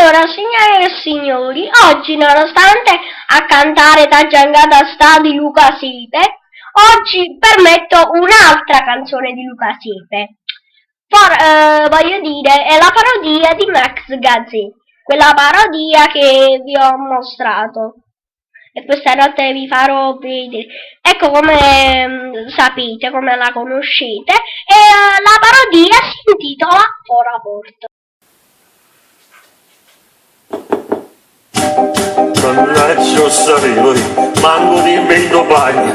Allora, signore e signori, oggi nonostante a cantare da Giangata sta di Luca Siepe, oggi permetto un'altra canzone di Luca Siepe. Voglio dire, è la parodia di Max Gazzè, quella parodia che vi ho mostrato. E questa notte vi farò vedere. Ecco come sapete, come la conoscete. E la parodia si intitola Fora Porta. Mannaggia sapevo, manco di vento bagno.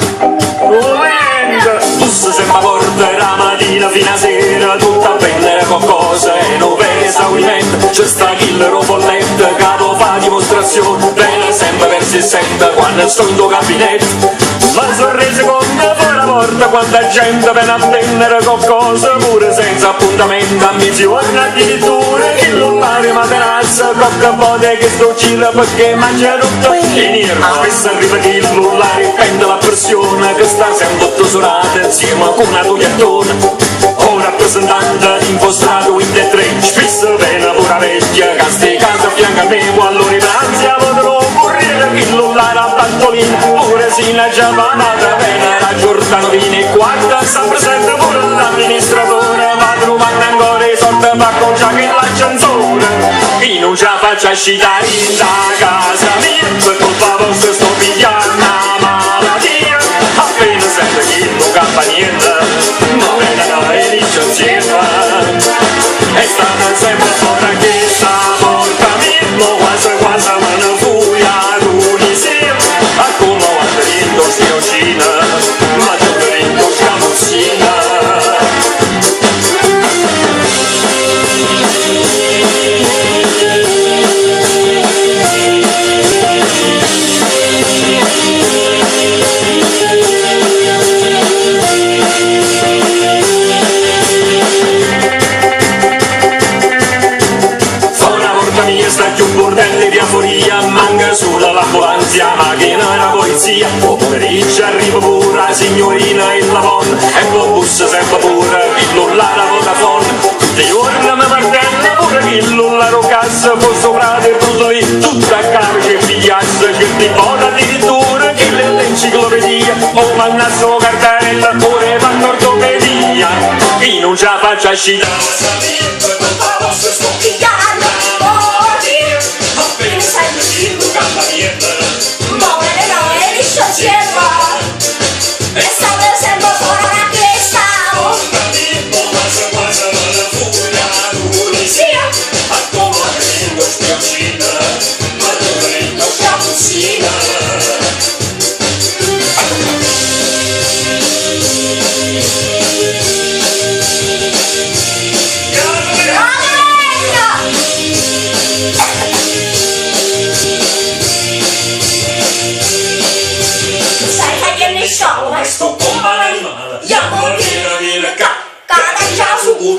Bussa sembra porta la mattina fino a sera, tutta a vendere qualcosa e non per esaurimento. C'è sta killer o folletta, capo fa dimostrazione, bene sempre per si sente quando sto in tuo gabinetto. Ma sorrese con fuori la porta, quanta gente viene a vendere qualcosa, pure senza appuntamento, ambizione addirittura, che non pare materazza, cocca bote che sto gira perché mangia tutto in nero. Spesso arriva che il lullare prende la pressione, che sta sempre tutto suonato insieme con una togliattona. Un rappresentante impostato in tre, spesso viene pure vecchia, che sti casa a fianco a me, quando rinanzia potrò morire, che lullare a pantolino, pure sino a giavanata, viene la Giordano Vini, guarda, sta presente pure l'amministratore, ma trovando ancora i soldi per conciare la canzone. Chi non ce la faccia scitare da casa mia, per colpa vostra sto pigliando una malattia, appena sento che non campa niente, ma vedono e dice insieme, e stanno sempre fuori che sta porta mia, ma quasi me ne fui a Tunisia, a come quando rindo stiocina, ma tu rindo scamuzzina. Sta più un bordello di aforia, manca solo l'ambulanza, ma che non è la polizia. O pomeriggio arriva pure la signorina e la donna, e poi bussa sempre pure il lullare a Vodafone. Tutti i giorni mi martella pure che il lullare a cassa, poi sopra e brutto lì, tutta a capo che pigliasse, che ti vota addirittura, che l'enciclopedia, o mannasso cartella, pure vanno ortopedia. Chi non ce la faccia scitare, colpa vostra sto pigliando. Sto bomba in mano, ya viene, cada già su